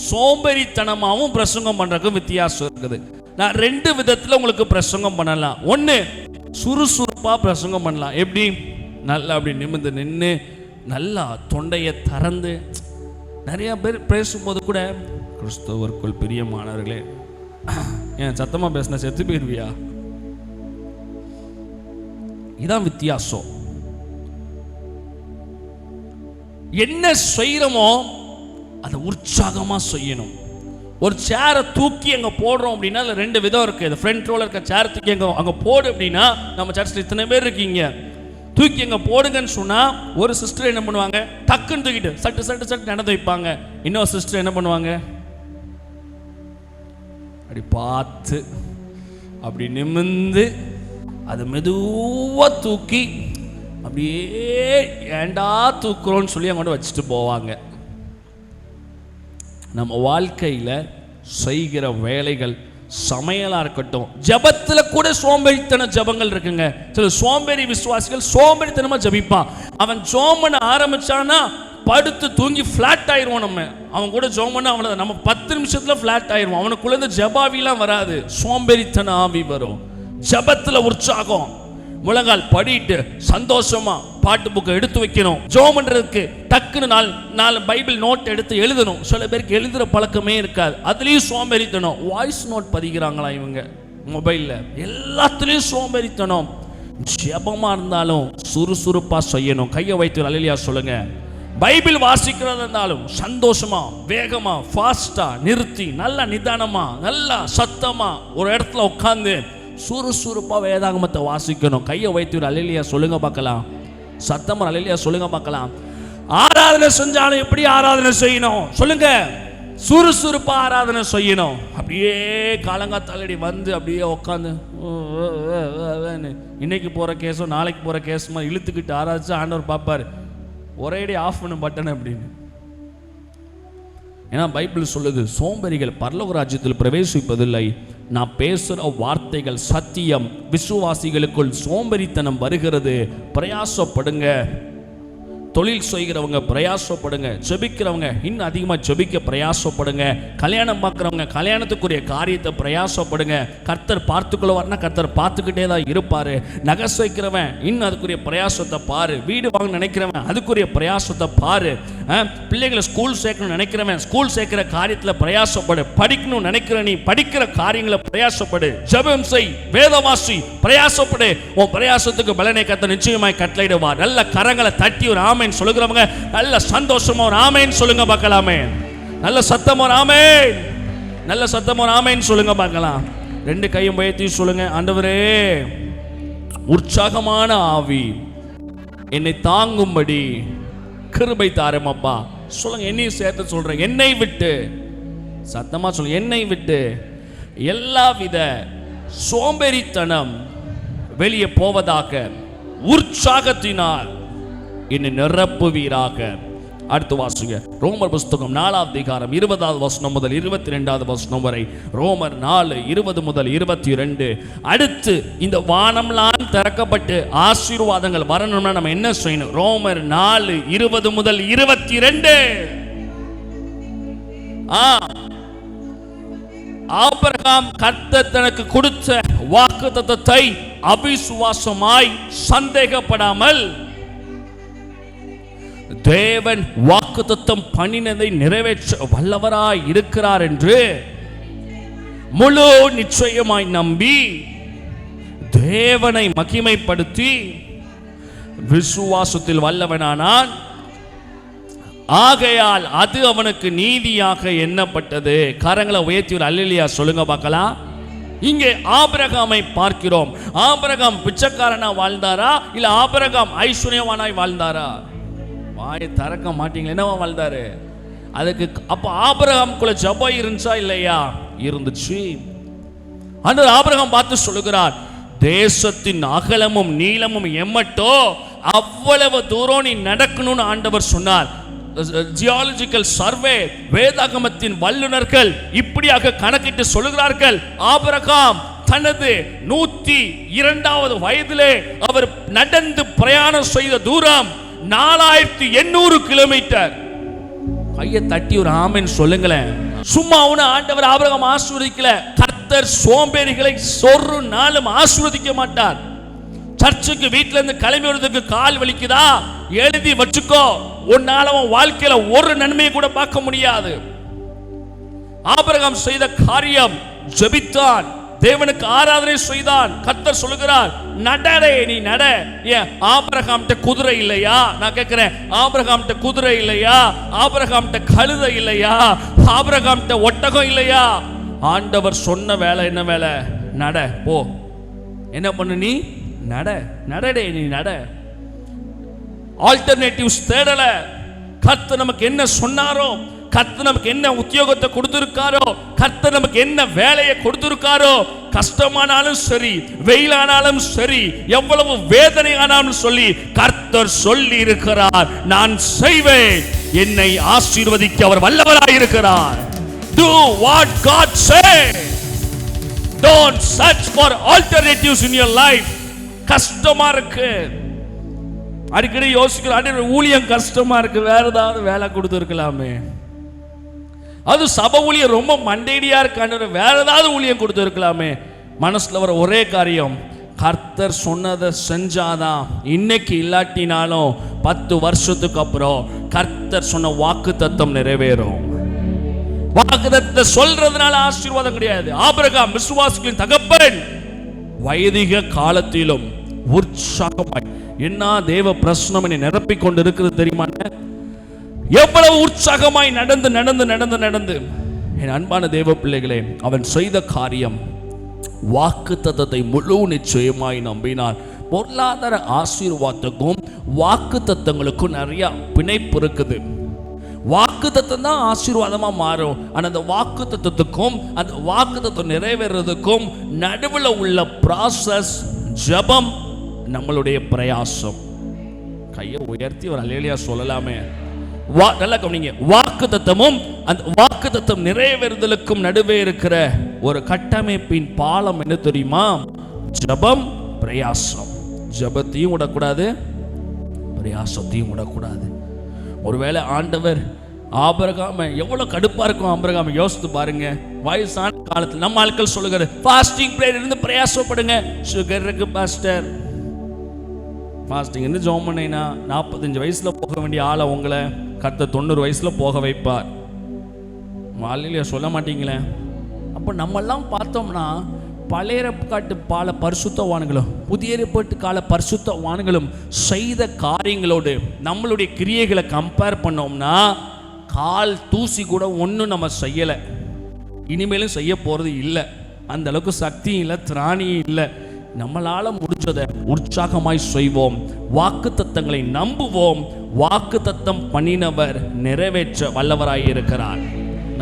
A: சோம்பேறித்தனமாகவும் பிரசங்கம் பண்றதுக்கும் வித்தியாசம் இருக்குது. நான் 2 விதத்தில் உங்களுக்கு பிரசங்கம் பண்ணலாம். ஒன்று, சுறுசுறுப்பா பிரசங்கம் பண்ணலாம். எப்படி? நல்லா அப்படி நிமிர்ந்து நின்று நல்லா தொண்டையை திறந்து. நிறைய பேர் பேசும்போது கூட, கிறிஸ்தவருக்குள் பிரியமானவர்களே, ஏன் சத்தமா பேசினா செத்து போயிருவியா? இதான் வித்தியாசம். என்ன செய்யறோமோ அதை உற்சாகமா செய்யணும். ஒரு சேரை தூக்கி அங்க போடுறோம் அப்படின்னா 2 விதம் இருக்கு. ஃப்ரண்ட் ரோல இருக்க சேர் தூக்கி அங்க போடு அப்படின்னா, நம்ம சர்ச்சில் இத்தனை பேர் இருக்கீங்க, தூக்கி அங்க போடுங்கன்னு சொன்னா ஒரு சிஸ்டர் என்ன பண்ணுவாங்க, டக்குன்னு தூக்கிட்டு சட்டு சட்டு சட்டு நடந்து வைப்பாங்க. இன்னொரு சிஸ்டர் என்ன பண்ணுவாங்க, அப்படி பார்த்து அப்படி நிமிர்ந்து அது மெதுவா தூக்கி அப்படியே ஏண்டா தூக்குறோன்னு சொல்லி அவங்க வச்சுட்டு போவாங்க. நம்ம வாழ்க்கையில செய்கிற வேலைகள், சமையலா இருக்கட்டும், ஜபத்துல கூட சோம்பேறித்தன ஜபங்கள் இருக்குங்க. சில சோம்பேறி விசுவாசிகள் சோம்பேறித்தனமா ஜபிப்பான். அவன் ஜோம் பண்ண ஆரம்பிச்சானா படுத்து தூங்கி ஃபிளாட் ஆயிடுவோம். அவன் கூட ஜோம் பண்ண அவனை நம்ம 10 நிமிஷத்துல ஃபிளாட் ஆயிடுவோம். அவனுக்குள்ள இருந்து ஜபாவிலாம் வராது, சோம்பேறித்தன ஆவி வரும். ஜபத்துல உற்சாகம், முழங்கால் படிட்டு சந்தோஷமா பாட்டு புக்கை எடுத்து வைக்கணும். ஜோம் பண்றதுக்கு டக்குன்னு 4 பைபிள் நோட் எடுத்து எழுதணும். சில பேருக்கு எழுதுற பழக்கமே இருக்காது, அதுலயும் சோம்பேறித்தனம். வாய்ஸ் நோட் பதிக்கிறாங்களா இவங்க மொபைல்ல, எல்லாத்துலயும் சோம்பேறித்தனம். ஜெபமா இருந்தாலும் சுறுசுறுப்பா செய்யணும். கையை வைத்து அல்லேலூயா சொல்லுங்க. பைபிள் வாசிக்கிறதா இருந்தாலும் சந்தோஷமா, வேகமா, ஃபாஸ்டா நிறுத்தி, நல்ல நிதானமா, நல்லா சத்தமா ஒரு இடத்துல உட்கார்ந்து சுறுசுறுப்பா வேதாகமத்தை வாசிக்கணும். கையை வைத்து அல்லேலூயா சொல்லுங்க பார்க்கலாம். சத்தமா அல்லேலூயா சொல்லுங்க பார்க்கலாம். ஆராதனை செஞ்சாலும் எப்படி ஆராதனை செய்யணும் சொல்லுங்க, சுறுசுறுப்பா ஆராதனை செய்யணும். அப்படியே காலங்காத்தாலடி வந்து அப்படியே உட்காந்து இன்னைக்கு போற கேஸோ நாளைக்கு போற கேஸுமா இழுத்துக்கிட்டு ஆராய்ச்சி ஆண்டவர் பார்ப்பாரு, ஒரேடி ஆஃப் பண்ண பட்டன் அப்படின்னு. ஏன்னா பைபிள் சொல்லுது, சோம்பேறிகள் பரலோக ராஜ்யத்தில் பிரவேசிப்பதில்லை. நான் பேசுகிற வார்த்தைகள் சத்தியம். விசுவாசிகளுக்குள் சோம்பேறித்தனம் வருகிறது. பிரயாசப்படுங்க. தொழில் செய்கிறவங்க பிரயாசப்படுங்க. ஜெபிக்கிறவங்க இன்னும் அதிகமாக ஜெபிக்க பிரயாசப்படுங்க. கல்யாணம் பார்க்குறவங்க கல்யாணத்துக்குரிய காரியத்தை பிரயாசப்படுங்க. கர்த்தர் பார்த்துக்கொள்வார்னா கர்த்தர் பார்த்துக்கிட்டே தான் இருப்பார். நகை சேர்க்கிறவன் இன்னும் அதுக்குரிய பிரயாசத்தை பாரு. வீடு வாங்க நினைக்கிறவன் அதுக்குரிய பிரயாசத்தை பாரு. பிள்ளைகளை ஸ்கூல் சேர்க்கணும்னு நினைக்கிறவன் ஸ்கூல் சேர்க்கிற காரியத்தில் பிரயாசப்படு. படிக்கணும்னு நினைக்கிற நீ படிக்கிற காரியங்களை பிரயாசப்படு. ஜெபம் செய், வேதவாசி, பிரயாசப்படு. உன் பிரயாசத்துக்கு பலனை கர்த்தர் நிச்சயமாய் கட்டளையிடுவார். நல்ல கரங்களை தட்டி ஒரு ஆமென் சொல்லுகிறவங்க நல்ல சந்தோஷமா ஒரு ஆமென் சொல்லுங்க பார்க்கலாமே. நல்ல சத்தம் ஒரு ஆமென், நல்ல சத்தம் ஒரு ஆமென் சொல்லுங்க பார்க்கலாம். 2 கையும் உயர்த்தி சொல்லுங்க, ஆண்டவரே உற்சாகமான ஆவி என்னை தாங்கும்படி கிருபை தாரும் அப்பா. சொல்லுங்க, என்னையும் சேர்த்து சொல்றேன். என்னை விட்டு, சத்தமா சொல்லுங்க, என்னை விட்டு எல்லாவித சோம்பேறித்தனம் வெளியே போவதாக உற்சாகத்தினால் என்னை நிரப்புவீராக. அடுத்து வாசிங்க ரோமர் புஸ்தகம் 4வது அதிகாரம் 20வது வசனம் முதல் 22வது வசனம் வரை. ரோமர் 4:20 முதல் 22. அடுத்து இந்த வானம்லாம் திறக்கப்பட்டு ஆசீர்வாதங்கள் வரணும்னா நம்ம என்ன செய்யணும்? ரோமர் 4:20 முதல் 22. ஆபிரகாம் கர்த்தர் தனக்கு கொடுத்த வாக்குத்தத்தத்தை அவிசுவாசமாய் சந்தேகப்படாமல் தேவன் வாக்குத்தத்தம் பண்ணினதை நிறைவேற்ற வல்லவராய் இருக்கிறார் என்று முழு நிச்சயமாய் நம்பி தேவனை மகிமைப்படுத்தி விசுவாசத்தில் வல்லவனானான். ஆகையால் அது அவனுக்கு நீதியாக எண்ணப்பட்டது. கரங்களை உயர்த்தி ஒரு அல்லேலூயா சொல்லுங்க பார்க்கலாம். இங்கே ஆபிரகாமை பார்க்கிறோம். ஆபிரகாம் பிச்சைக்காரனா வாழ்ந்தாரா இல்ல ஆபிரகாம் ஐஸ்வர்யவானாய் வாழ்ந்தாரா? வாயை திறக்க மாட்டீங்களா? என்னவா வாழ்ந்தாரு? அதுக்கு அப்ப ஆபிரகாம்குள்ள ஜெபம் இருந்துச்சா இல்லையா? இருந்துச்சு. ஆண்டவர் ஆபிரகாம் பார்த்து சொல்லுகிறார், தேசத்தின் அகலமும் நீளமும் எம்மட்டோ அவ்வளவு தூரம் நீ நடக்கணும்னு ஆண்டவர் சொன்னார். ஜியாலஜிக்கல் சர்வே, வேதாகமத்தின் வல்லுநர்கள் இப்படியாக கணக்கிட்டு சொல்லுகிறார்கள், ஆபிரகாம் தனது 102வது வயதிலே அவர் நடந்து பிரயாணம் செய்த தூரம் 4800 கிலோமீட்டர். கையை தட்டி ஒரு ஆமென் சொல்லுங்களேன். சும்மா அவனை ஆண்டவர் ஆபிரகாம் ஆசீர்வதிக்கல. கர்த்தர் சோம்பேறிகளை ஒரு நாளும் ஆசீர்வதிக்க மாட்டார். சர்ச்சுக்கு வீட்டுல இருந்து கிளம்பி வருவதற்கு கால் வலிக்குதா, எழுதி வச்சுக்கோ. உன்னால அவன் வாழ்க்கையில ஒரு நன்மையை கூட பார்க்க முடியாது. ஆபிரகாம் செய்த காரியம், ஜெபித்தான், தேவனுக்கு ஆராதனை செய்தான். கர்த்தர் சொல்லுகிறார், நடடே நீ நட. ஏன் ஆபிரகாம்கிட்ட குதிரை இல்லையா? நான் கேட்கிறேன், ஆபிரகாம்கிட்ட குதிரை இல்லையா? ஆபிரகாம்கிட்ட கழுதை இல்லையா? ஆபிரகாம்கிட்ட ஒட்டகம் இல்லையா? ஆண்டவர் சொன்ன வேலை என்ன வேலை? நட, போ. என்ன பண்ணு? நீ நட, நடடே நீ நட. ஆல்டர்னேட்டிவ்ஸ் தேடல. கர்த்தர் நமக்கு என்ன சொன்னாரோ, கர்த்தர் நமக்கு என்ன உத்தியோகத்தை கொடுத்திருக்காரோ, கர்த்தர் நமக்கு என்ன வேலையை கொடுத்திருக்காரோ, கஷ்டமானாலும் சரி, வெயிலானாலும் சரி, எவ்வளவு வேதனை ஆனாலும் சொல்லி கர்த்தர் சொல்லி இருக்கிறார், நான் செய்வேன். என்னை ஆசீர்வதிக்க அவர் வல்லவராய் இருக்கிறார். Do what God says. Don't search for alternatives in your life. கஷ்டமா இருக்கு, அடிக்கடி யோசிக்கிற ஊழியம் கஷ்டமா இருக்கு, வேற ஏதாவது வேலை கொடுத்துருக்கலாமே. அது சபை ஊழியம் ரொம்ப மண்டேடியா இருக்கான்னு வேற ஏதாவது ஊழியம் கொடுத்துருக்கலாமே. மனசுல வர ஒரே காரியம், கர்த்தர் சொன்னதை செஞ்சாதான். இன்னைக்கு இல்லாட்டினாலும் 10 வருஷத்துக்கு அப்புறம் கர்த்தர் சொன்ன வாக்கு தத்தம் நிறைவேறும். வாக்கு தத்தத்தை சொல்றதுனால ஆசீர்வாதம் கிடையாது. ஆபிரகாம் விசுவாசிகளின் தகப்பன் வயதிக காலத்திலும் உற்சாகமாய், என்ன தேவ பிரசன்னம் என்னை நிரப்பிக் கொண்டு இருக்கிறது தெரியுமா? எவ்வளவு உற்சாகமாய் நடந்து நடந்து நடந்து நடந்து. என் அன்பான தேவ பிள்ளைகளே, அவன் செய்த காரியம் வாக்கு தத்தத்தை முழு நிச்சயமாய் நம்பினார். பொருளாதார ஆசீர்வாதத்துக்கும் வாக்கு தத்தங்களுக்கும் நிறைய பிணைப்பு இருக்குது. வாக்கு தத்தம் தான் ஆசீர்வாதமா மாறும். ஆனா அந்த வாக்கு தத்தத்துக்கும் அந்த வாக்கு தத்தம் நிறைவேறதுக்கும் நடுவில் உள்ள ப்ராசஸ் ஜெபம், நம்மளுடைய பிரயாசம். கையை உயர்த்தி ஒரு அல்லேலூயா சொல்லலாமே. நல்லா கவனிங்க, வாக்கு தத்தமும் அந்த வாக்கு தத்தம் நிறைவேறுதலுக்கும் நடுவே இருக்கிற ஒரு கட்டமைப்பின் பாலம் என்ன தெரியுமா? ஜெபம், பிரயாசம். ஜெபத்தையும் விடக்கூடாது, பிரயாசத்தையும் விடக்கூடாது. ஒருவேளை ஆண்டவர் ஆபிரகாம் எவ்வளவு கடுப்பா இருக்கும். ஆபிரகாம் யோசித்து பாருங்க, வயசான காலத்தில் நம்ம ஆட்கள் சொல்லுகிறது, ஃபாஸ்டிங் பிரேயர் இருந்து பிரயாசப்படுங்க. சுகர் இருக்கு பாஸ்டர், ஃபாஸ்டிங் இருந்து ஜெபம் பண்ணினா 45 வயசுல போக வேண்டிய ஆளை உங்களை கர்த்தர் 90 வயசுல போக வைப்பார். வாழ்க்கையில சொல்ல மாட்டீங்களே. அப்போ நம்மெல்லாம் பார்த்தோம்னா பழைய ஏற்பாட்டு கால பரிசுத்தவான்களும் புதிய ஏற்பாட்டு கால பரிசுத்தவான்களும் செய்த காரியங்களோடு நம்மளுடைய கிரியைகளை கம்பேர் பண்ணோம்னா கால் தூசி கூட ஒன்றும் நம்ம செய்யலை, இனிமேலும் செய்ய போகிறது இல்லை. அந்த அளவுக்கு சக்தியும் இல்லை, திராணியும் இல்லை. நம்மளால முடிஞ்சதை உற்சாகமாய் செய்வோம், வாக்கு தத்தங்களை நம்புவோம். வாக்கு தத்தம் பண்ணினவர் நிறைவேற்ற வல்லவராய் இருக்கிறார்.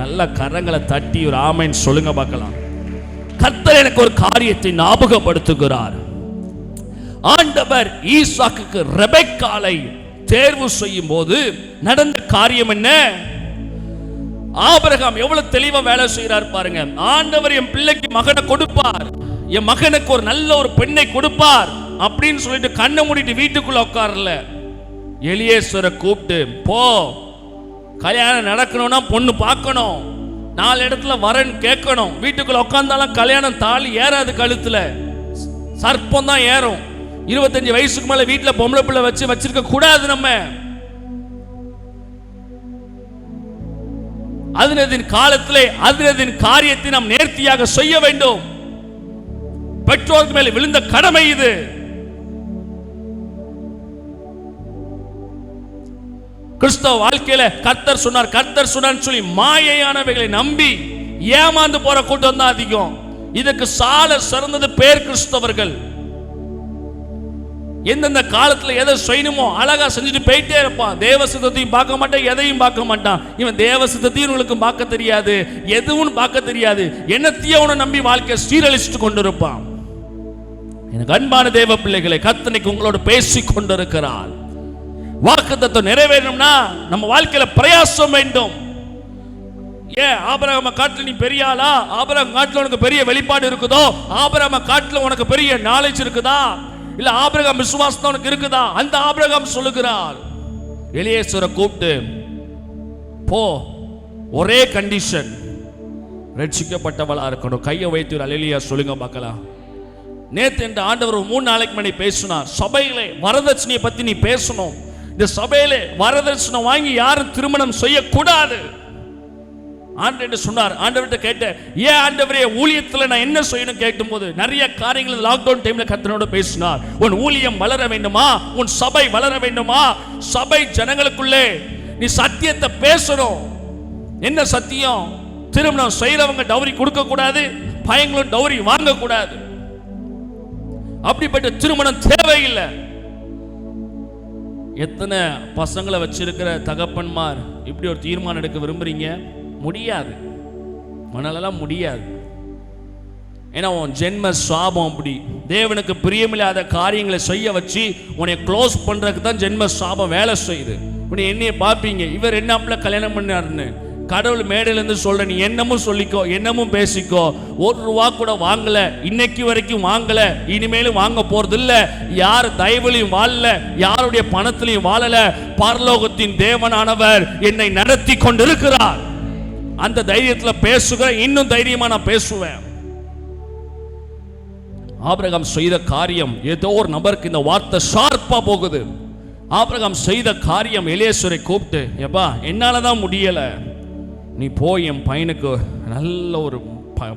A: நல்ல கரங்களை தட்டி ஒரு ஆமென் சொல்லுங்க பார்க்கலாம். கர்த்தர் எனக்கு ஒரு காரியத்தை ஞாபகப்படுத்துகிறார். ஆண்டவர் ஈசாக்குக்கு ரெபெக்காளை தேர்வு செய்யும் போது நடந்த காரியம் என்ன? ஆபிரகாம் எவ்வளவு தெளிவா வேலை செய்யறார் பாருங்க. ஆண்டவர் என் பிள்ளைக்கு மகனை கொடுப்பார், என் மகனுக்கு ஒரு நல்ல ஒரு பெண்ணை கொடுப்பார் அப்படின்னு சொல்லிட்டு கண்ணை மூடிட்டு வீட்டுக்குள்ள உட்காரல. எலியேசரை கூப்பிட்டு, போ, கல்யாணம் நடக்கணும்னா பொண்ணு பார்க்கணும், 4 இடத்துல வரன் கேட்கணும். வீட்டுக்குள்ள உட்கார்ந்தாலும் கல்யாணம் தாலி ஏறாது, கழுத்துல சர்ப்பம் தான் ஏறும். 25 வயசுக்கு மேல வீட்டுல பொம்பளை பிள்ளை வச்சிருக்க கூடாது. நம்ம அதனதின் காலத்திலே அதனதின் காரியத்தை நாம் நேர்த்தியாக செய்ய வேண்டும். பெற்றோருக்கு மேல விழுந்த கடமை இது. கிறிஸ்தவ வாழ்க்கையில கர்த்தர் சொன்னார் சொல்லி மாயையானவைகளை நம்பி ஏமாந்து போற கூட்டம் தான் அதிகம். இதுக்கு சால சிறந்தது பேர் கிறிஸ்தவர்கள். எந்தெந்த காலத்துல எதை செய்யணுமோ அழகா செஞ்சுட்டு போயிட்டே இருப்பான். தேவ சித்தத்தையும் பார்க்க மாட்டான், எதையும் பார்க்க மாட்டான். இவன் தேவ சித்தத்தையும் உங்களுக்கு பார்க்க தெரியாது, எதுவும் பார்க்க தெரியாது. என்னத்தையும் அவனை நம்பி வாழ்க்கை சீரழிச்சுட்டு கொண்டு இருப்பான். எனக்கு அன்பான தேவ பிள்ளைகளை, கர்த்தர் உங்களோடு பேசி கொண்டிருக்கிறார். வாக்குத்தத்தம் நிறைவேறணும்னா நம்ம வாழ்க்கையில பிரயாசம் வேண்டும். ஏன் ஆபிரகாமை காட்டில நீ பெரிய ஆளா? ஆபிரகாம் காட்டில உனக்கு பெரிய வெளிப்பாடு இருக்குதோ? ஆபிரகாமை காட்டில உனக்கு பெரிய நாலேஜ் இருக்குதா? இல்ல ஆபிரகாம் விசுவாசம் உனக்கு இருக்குதா? அந்த ஆபிரகாம் சொல்லுகிறார், எலியேசரை கூப்பிட்டு போ, ஒரே கண்டிஷன், ரட்சிக்கப்பட்டவளா இருக்கணும். கையை வைத்து அல்லேலூயா சொல்லுங்க பார்க்கலாம். நேத்து இந்த ஆண்டவர் 3 நாளைக்கு முன்னாடி பேசினார். சபையிலே வரதட்சணையை பத்தி நீ பேசணும். இந்த சபையிலே வரதட்சணை வாங்கி யாரும் திருமணம் செய்யக்கூடாது. ஆண்டவர் சொன்னார். ஆண்டவர்கிட்ட கேட்டேன், ஏன் ஆண்டவரே ஊழியத்தில் நான் என்ன செய்யணும் கேட்கும் போது நிறைய காரியங்கள் லாக்டவுன் டைம்ல கர்த்தரோட பேசினார். உன் ஊழியம் வளர வேண்டுமா? உன் சபை வளர வேண்டுமா? சபை ஜனங்களுக்குள்ளே நீ சத்தியத்தை பேசணும். என்ன சத்தியம்? திருமணம் செய்யறவங்க டௌரி கொடுக்க கூடாது, பையங்களும் டௌரி வாங்க கூடாது. அப்படிப்பட்ட திருமணம் தேவையில்லை. எத்தனை பசங்களை வச்சிருக்கிற தகப்பன்மார் இப்படி ஒரு தீர்மானம் எடுக்க விரும்புறீங்க? முடியாது, மனதெல்லாம் முடியாது. ஏன்னா உன் ஜென்ம சாபம் அப்படி. தேவனுக்கு பிரியமில்லாத காரியங்களை செய்ய வச்சு உன்னை க்ளோஸ் பண்றதுக்கு தான் ஜென்ம சாபம் வேலை செய்யுது. உன்னை என்னைய பார்ப்பீங்க, இவர் என்ன கல்யாணம் பண்ணாருன்னு. கடவுள் மேடையிலேருந்து சொல்ற, நீ என்னமும் சொல்லிக்கோ, என்னமும் பேசிக்கோ. ₹1 கூட வாங்கல, இன்னைக்கு வரைக்கும் வாங்கல, இனிமேலும் வாங்க போறது இல்ல. யார் தயவுலையும் வாழல, யாருடைய பணத்திலையும் வாழல. பரலோகத்தின் தேவனானவர் என்னை நடத்தி கொண்டிருக்கிறார். அந்த தைரியத்தில் பேசுகிறேன். இன்னும் தைரியமா நான் பேசுவேன். ஆபிரகாம் செய்த காரியம், ஏதோ ஒரு நபருக்கு இந்த வார்த்தை ஷார்ப்பா போகுது. ஆபிரகாம் செய்த காரியம், எலியேசரை கூப்பிட்டு, எப்பா என்னாலதான் முடியல, நீ போய் என் பையனுக்கு நல்ல ஒரு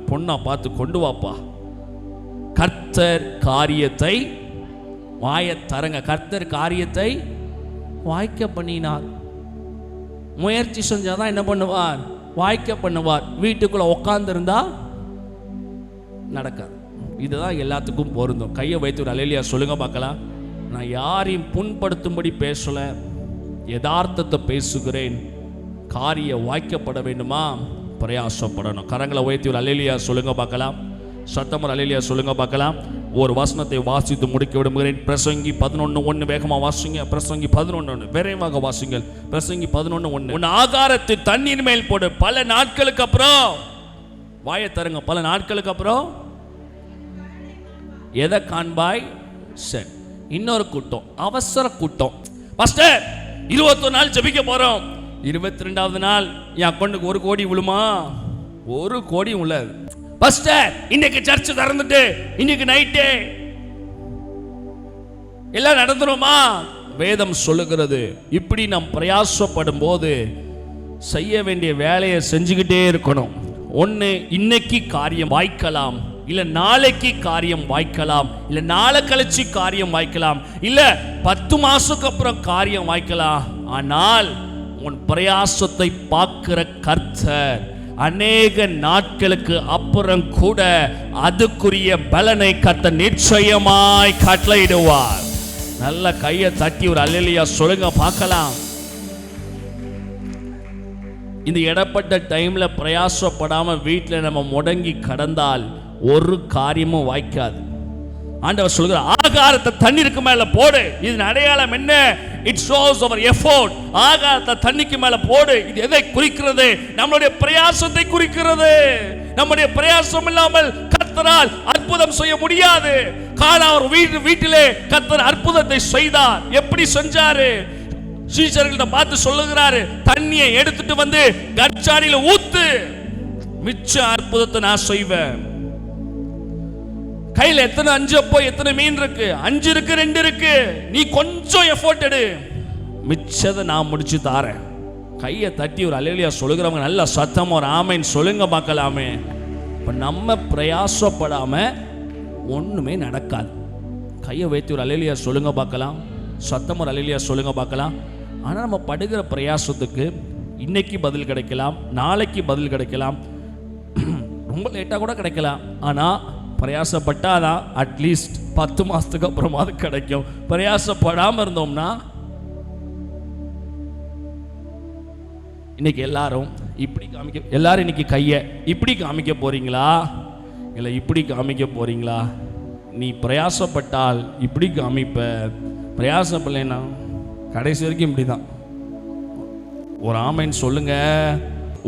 A: பொண்ணா பார்த்து கொண்டு வாப்பா. கர்த்தர் காரியத்தை வாய தரங்க. கர்த்தர் காரியத்தை வாய்க்க பண்ணினார். முயற்சி செஞ்சாதான் என்ன பண்ணுவார்? வாய்க்க பண்ணுவார். வீட்டுக்குள்ள உட்கார்ந்து இருந்தா நடக்காது. இதுதான் எல்லாத்துக்கும் பொருந்தும். கையை வைத்து ஒரு அல்லேலூயா சொல்லுங்க பார்க்கலாம். நான் யாரையும் புண்படுத்தும்படி பேசல, யதார்த்தத்தை பேசுகிறேன். காரியம் வாய்க்கப்பட வேண்டுமா? பிரயாசப்படணும். கரங்களை உயர்த்தி ஒரு அல்லேலூயா சொல்லுங்க பார்க்கலாம். சத்தமர் அல்லேலூயா சொல்லுங்க பார்க்கலாம். ஒரு வசனத்தை வாசித்து முடிக்க விடுகிறேன். பிரசங்கி 11:1 வேகமா வாசிங்க. பிரசங்கி 11:1 விரைவாக வாசிங்கள். பிரசங்கி 11:1. உன் ஆகாரத்தை தண்ணீர் மேல் போடு. பல நாட்களுக்கு அப்புறம் வாயை தருங்க. பல நாட்களுக்கு அப்புறம் எதை காண்பாய்? சரி, இன்னொரு கூட்டம், அவசர கூட்டம். பாஸ்டர் 21 நாள் ஜெபிக்க போறோம், 22வது நாள் என் அக்கௌண்ட்டுக்கு 1 கோடி விழுமா? 1 கோடி உள்ளது. பாஸ்டர் இன்னைக்கு சர்ச் திறந்துட்டு இன்னைக்கு நைட்டே எல்லாம் நடந்துருமா? வேதம் சொல்லுகிறது, இப்படி நாம் பிரயாசப்படும் போது செய்ய வேண்டிய வேலையை செஞ்சுக்கிட்டே இருக்கணும். ஒன்று, இன்னைக்கு காரியம் வாய்க்கலாம், இல்ல நாளைக்கு காரியம் வாய்க்கலாம், இல்ல நாளை கழிச்சு காரியம் வாய்க்கலாம், இல்ல 10 மாசத்துக்கு அப்புறம் காரியம் வாய்க்கலாம். ஆனால் உன் பிரயாசத்தை பார்க்கிற கர்த்தர் அநேக நாட்களுக்கு அப்புறம் கூட அதுக்குரிய பலனை கர்த்தர் நிச்சயமாய் கட்டளையிடுவார். நல்ல கையை தட்டி ஒரு அல்லேலூயா சொல்லுங்க பார்க்கலாம். இந்த இடப்பட்ட டைம்ல பிரயாசப்படாம வீட்டில் நம்ம முடங்கி கடந்தால் ஒரு காரியமும் வாய்க்காது. ஆண்டவர் சொல்கிறார், ஆகாரத்தை தண்ணீருக்கு மேல போடு. இதன் அடையாளம் என்ன? It shows our effort. ஆகாரத்தை தண்ணிக்கு மேல போடு. இது எதை குறிக்கிறது? நம்மளுடைய பிரயாசத்தை குறிக்கிறது. நம்முடைய பிரயாசம் இல்லாமல் கர்த்தரால் அற்புதம் செய்ய முடியாது. கானான் வீட்டிலே கர்த்தர் அற்புதத்தை செய்தார். எப்படி செஞ்சாரு? சீஷர்களை பார்த்து சொல்லுகிறாரு, தண்ணியை எடுத்துட்டு வந்து கற்சாடியில ஊத்து, மிச்ச அற்புதத்தை நான் செய்வேன். கையில் எத்தனை 5 அப்போ எத்தனை மீன் இருக்கு? 5 இருக்கு, 2 இருக்கு. நீ கொஞ்சம் எஃபோர்ட் எடு, மிச்சதை நான் முடிச்சு தாரேன். கையை தட்டி ஒரு அல்லேலூயா சொல்லுகிறவங்க நல்ல சத்தம் ஒரு ஆமேன் சொல்லுங்க பார்க்கலாமே. இப்போ நம்ம பிரயாசப்படாம ஒன்றுமே நடக்காது. கையை வைத்து ஒரு அல்லேலூயா சொல்லுங்க பார்க்கலாம், சத்தம் ஒரு அல்லேலூயா சொல்லுங்க பார்க்கலாம். ஆனால் நம்ம படுகிற பிரயாசத்துக்கு இன்னைக்கு பதில் கிடைக்கலாம், நாளைக்கு பதில் கிடைக்கலாம், ரொம்ப லேட்டாக கூட கிடைக்கலாம். ஆனால் பிரயாசப்பட்டாதான் அட்லீஸ்ட் 10 மாதத்துக்கு அப்புறமா அது கிடைக்கும். பிரயாசப்படாமல் இருந்தோம்னா இன்னைக்கு எல்லாரும் இப்படி எல்லாரும் இன்னைக்கு கையை இப்படி காமிக்க போறீங்களா இல்லை இப்படி காமிக்க போறீங்களா? நீ பிரயாசப்பட்டால் இப்படி காமிப்ப, பிரயாசப்படலைன்னா கடைசி வரைக்கும் இப்படிதான். ஒரு ஆமைன்னு சொல்லுங்க.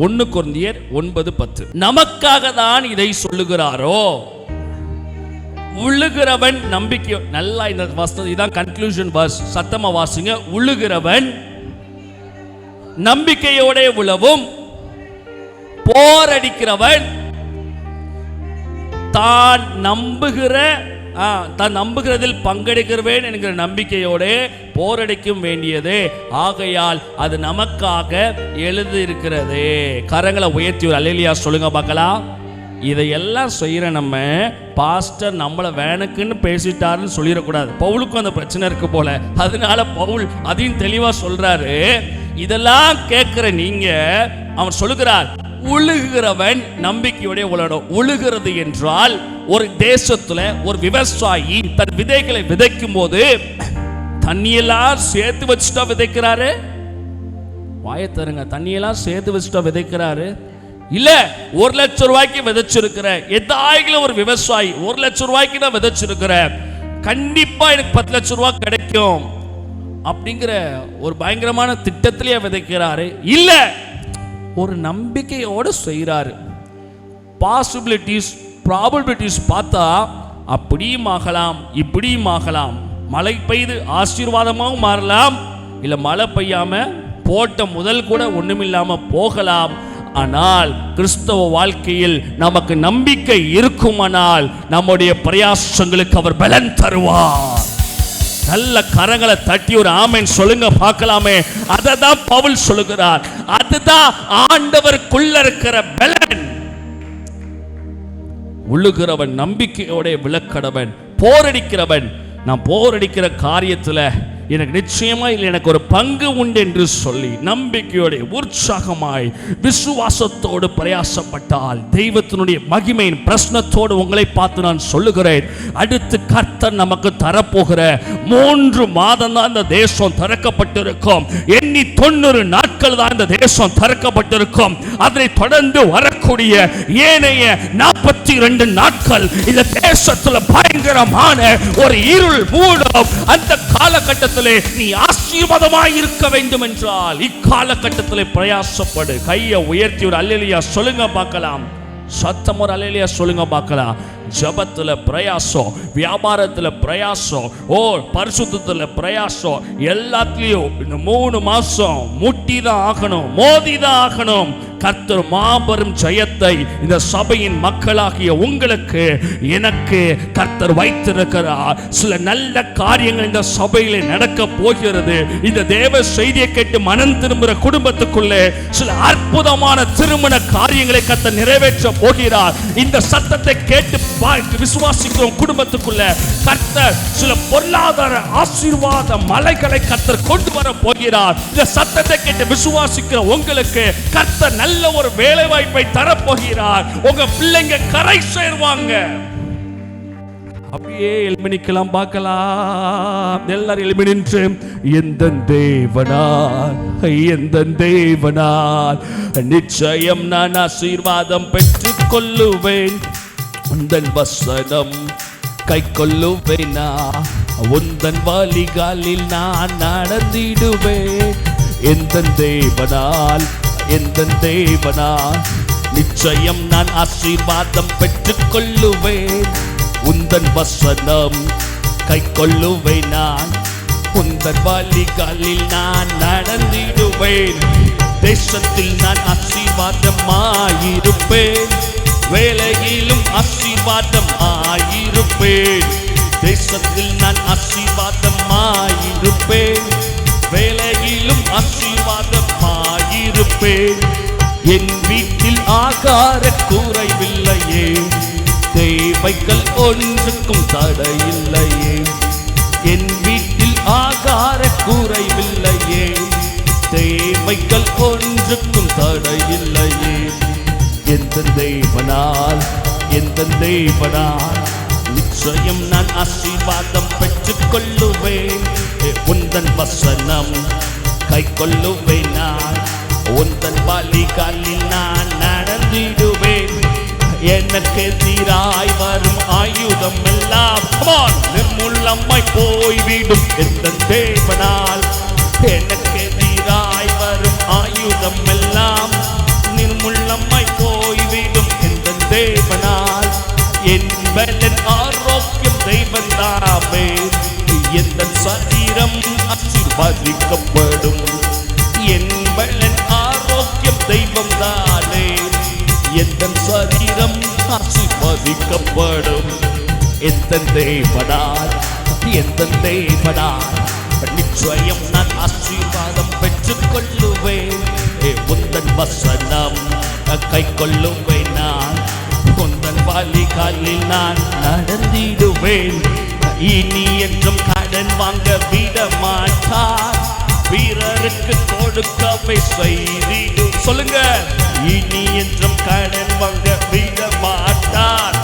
A: 1 கொரிந்தியர் 9:10. நமக்காக தான் இதை சொல்லுகிறாரோ, உழுகிறவன் நம்பிக்கை. நல்லா இந்த வசனம் இதான் கன்க்ளூஷன் வர்ஸ், சத்தமா வாசிங்க. உழுகிறவன் நம்பிக்கையோட உழவும், போரடிக்கிறவன் தான் நம்புகிறதில் பங்கெடுக்கிறவேன் என்கிற நம்பிக்கையோட போரடிக்கும் வேண்டியதே. ஆகையால் அது நமக்காக எழுதி இருக்கிறது. கரங்களை உயர்த்தி ஒரு அல்லேலூயா சொல்லுங்க பார்க்கலாம். இதையெல்லாம் செய்யற நம்ம பாஸ்டர் நம்மளை வேணுக்குன்னு பேசிட்டாருன்னு சொல்லிடக்கூடாது. பவுலுக்கும் அந்த பிரச்சனை இருக்கு போல. அதனால பவுல் அதையும் தெளிவா சொல்றாரு. இதெல்லாம் கேட்கிற நீங்க, அவன் சொல்லுகிறார், உழுகிறவன் நம்பிக்கையோட உழணும். உழுகிறது என்றால் ஒரு தேசத்துல ஒரு விவசாயி தன் விதைகளை விதைக்கும் போது தண்ணியெல்லாம் சேர்த்து வச்சுட்டா விதைக்கிறாரு. வாயத்தருங்க, தண்ணியெல்லாம் சேர்த்து வச்சுட்டா விதைக்கிறாரு இல்ல. 1 லட்சம் ரூபாய்க்கு விதைச்சிருக்கிற எதாயிலும் ஒரு விவசாயி 1 லட்சம் ரூபாய்க்கு தான் விதைச்சிருக்கிற, கண்டிப்பா எனக்கு 10 லட்சம் ரூபாய் கிடைக்கும் அப்படிங்கிற ஒரு பயங்கரமான திட்டத்திலேயே விதைக்கிறாரு இல்ல, ஒரு நம்பிக்கையோடு செய்கிறாரு. பாசிபிலிட்டிஸ் ப்ராபபிலிட்டிஸ் பார்த்தா அப்படியும் ஆகலாம், இப்படியும் ஆகலாம். மழை பெய்து ஆசீர்வாதமாகவும் மாறலாம், இல்ல மழை பெய்யாம போட்ட முதல் கூட ஒண்ணுமில்லாம போகலாம். ஆனால் கிறிஸ்தவ வாழ்க்கையில் நமக்கு நம்பிக்கை இருக்குமானால் நம்முடைய பிரயாசங்களுக்கு அவர் பலன் தருவார். நல்ல கரங்களை தட்டி ஒரு ஆமென் சொல்லுங்க பார்க்கலாமே. அததான் பவுல் சொல்லுகிறார். அதுதான் ஆண்டவருக்குள்ள இருக்கிற பலன். உழுகிறவன் நம்பிக்கையோட விளக்கடவன், போரடிக்கிறவன் நான் போரடிக்கிற காரியத்துல எனக்கு நிச்சயமா இல்லை, எனக்கு ஒரு பங்கு உண்டு என்று சொல்லி நம்பிக்கையோட உற்சாகமாய் விசுவாசத்தோடு பிரயாசப்பட்டால் தெய்வத்தினுடைய மகிமையின் பிரச்சனத்தோடு உங்களை பார்த்து நான் சொல்லுகிறேன். அடுத்து கர்த்தர் நமக்கு தரப்போகிற 3 மாதம் தான் இந்த தேசம் திறக்கப்பட்டிருக்கும். எண்ணி 90 நாட்கள் தான் இந்த தேசம் திறக்கப்பட்டிருக்கும். அதனை தொடர்ந்து வரக்கூடிய ஏனைய 42 நாட்கள் இந்த தேசத்துல பயங்கரமான ஒரு இருள் மூடும். அந்த காலகட்டத்தில் நீ ஆசீர்வாதமாய் இருக்க வேண்டும் என்றால் இக்காலகட்டத்திலே பிரயாசப்படு. கையை உயர்த்தி ஒரு அல்லேலூயா சொல்லுங்க பார்க்கலாம். சத்தம் ஒரு அல்லேலூயா சொல்லுங்க பார்க்கலாம். ஜபத்துல பிரயாசம், வியாபாரத்துல பிரயாசம், பரிசுத்தத்துல பிரயாசம், எல்லாத்துலயும் இந்த 3 மாசம் முட்டிதான் ஆகணும், மோதிதான் ஆகணும். கர்த்தர் மாபெரும் ஜெயத்தை இந்த சபையின் மக்களாகிய உங்களுக்கு எனக்கு கர்த்தர் வைத்திருக்கிறார். சில நல்ல காரியங்கள் இந்த சபையிலே நடக்க போகிறது. இந்த தேவ செய்தியை கேட்டு மனம் திரும்புகிற குடும்பத்துக்குள்ளே சில அற்புதமான திருமண காரியங்களை கர்த்தர் நிறைவேற்ற போகிறார். இந்த சத்தத்தை கேட்டு விசுவாசிக்கிற குடும்பத்துக்குள்ள கர்த்தர் சில பொருளாதார ஆசீர்வாத மலைகளை கர்த்தர் கொண்டு வர போகிறார். இந்த சத்தத்தை கேட்டு விசுவாசிக்கிற உங்களுக்கு கர்த்தர் நல்ல ஒரு வேலை வாய்ப்பை தரப்போகிறார். உங்க பிள்ளைங்க கரை சேர்வாங்க. அப்படியே எழுமினிக்கலாம் பார்க்கலாம். எல்லாரும் எழுமி நின்று எந்த தேவனால் நிச்சயம் நான் ஆசீர்வாதம் பெற்றுக் கொள்ளுவேன். உந்தன் வசனம் கை கொள்ளுவேனா, உந்தன் வழிகளில் நான் நடந்திடுவேன். எந்த தேவனால் நிச்சயம் நான் ஆசீர்வாதம் பெற்றுக் கொள்ளுவேன். உந்தன் வசனம் கை கொள்ளுவேன், நான் உந்தன் வழிகளில் நான் நடந்திடுவேன். தேசத்தில் நான் ஆசீர்வாதமாயிருப்பேன், வேலையிலும் ஆசீர்வாதம் ஆயிருப்பேன். தேசத்தில் நான் ஆசீர்வாதம் ஆயிருப்பேன், வேலையிலும் ஆசீர்வாதம் ஆயிருப்பேன். என் வீட்டில் ஆகார குறைவில்லையே, தேவ தேவைகள் ஒன்றுக்கும் தடையில்லையே, என் வீட்டில் ஆகார குறைவில்லையே, தேவைகள் ஒன்றுக்கும் தடையில்லையே. எந்த தேவனால் நிச்சயம் நான் ஆசீர்வாதம் பெற்றுக் கொள்ளுவேன். உந்தன் வசனம் கை கொள்ளுவேன், நான் உந்தன் வழிகளில் நான் நடந்திடுவேன். எனக்கு எதிராய் வரும் ஆயுதம் எல்லாம் நிர்மூலமாய் போய்விடும். எந்த தேவனால் எனக்கு எதிராய் வரும் ஆயுதம் எல்லாம் நிர்மூலமாய் போய்விடும். எந்த தேவனால் என் பலன் ஆரோக்கியம் தெய்வம் தாமே. எந்த சரீரம் ஆசீர்வதிக்கப்படும். என் பலன் ஆரோக்கியம் தெய்வம் தானே. எந்த சரீரம் ஆசீர்வதிக்கப்படும். எந்த தேவனால் நிச்சயம் நான் ஆசீர்வாதம் பெற்றுக் கொள்ளுவேன். உந்தன் வசனம் கை கொள்ளுவேன், நான் உந்தன் வழிகளில் நான் நடந்திடுவேன். இனி என்றும் கடன் வாங்க விட மாட்டார், பிறருக்கு கொடுக்கவே செய்திடும். சொல்லுங்க, இனி என்றும் கடன் வாங்க விட மாட்டார்,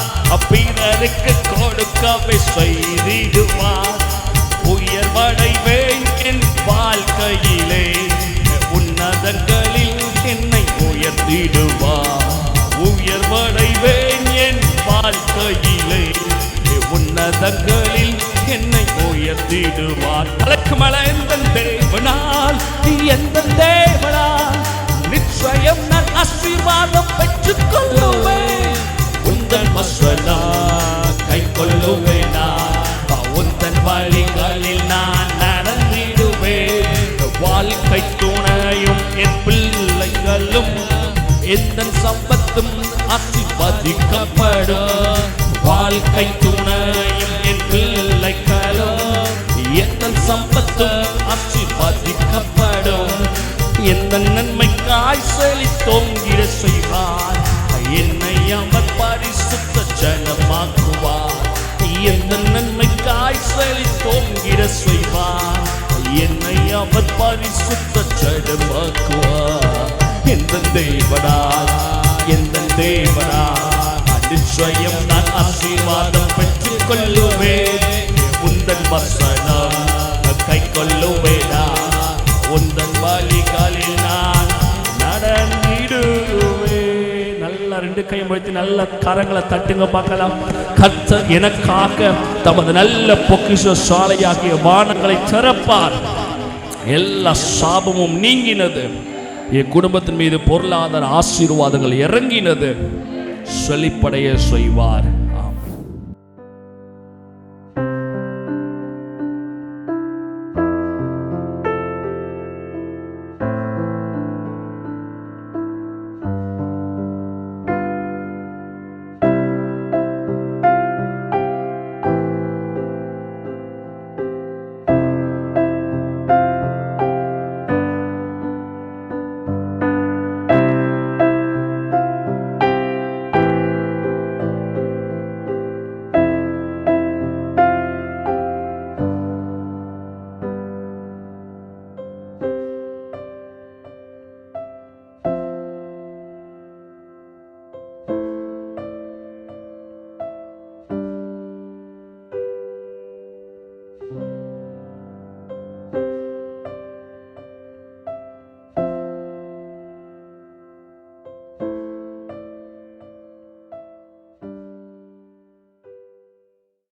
A: பிறருக்கு கொடுக்கவே செய்திடுவார். உயர்வடைவேன் என் வாழ்க்கையிலே, உன்னதங்களில் என்னை உயர்த்திடுவார். உயர்வடைவேன் என் வாழ்க்கையிலே, உன்னதங்களில் என்னை உயர்த்திடுவார். தலைக்கு மலை எந்த தேவனால் நிச்சயம் நான் ஆசீர்வாதம் பெற்றுக் கொள்ளுவேன். உந்தன் வசனம் கை கொள்ளுவேன், உந்தன் வழிகளில் நான் நடந்திடுவேன். வாழ்க்கை துணையும் என் பிள்ளைகளும் எந்த சம்பத்தும் ஆசீர்வதிக்கப்படும். வாழ்க்கை துணையும் என் பிள்ளைகளும் எந்த சம்பத்தும் ஆசீர்வதிக்கப்படும். எந்த நன்மைக்காய் செழித்தோங்கிட செய்வார், என்னை அவர் பரிசுத்த ஜனமாக்குவார். எந்த நன்மைக்காய் செழித்தோங்கிட செய்வார், என்னை அவர் பரிசுத்த ஜனமாக்குவார். எந்த தேவனால் நிச்சயம் நான் ஆசீர்வாதம் பெற்றுக் கொள்ளுவேன். உந்தன் வசனம் கை கொள்ளுவேனா, உந்தன் வழிகளில் நான் நடந்திடுவேன். நல்ல ரெண்டு கையை முடித்து நல்ல கரங்களை தட்டுங்க பார்க்கலாம். கர்த்தர் எனக்காக தமது நல்ல பொக்கிஷ சாலையாகிய வானங்களை திறப்பார். எல்லா சாபமும் நீங்கினது. என் குடும்பத்தின் மீது பொருளாதார ஆசீர்வாதங்கள் இறங்கினது. செழிப்படைய செய்வார்.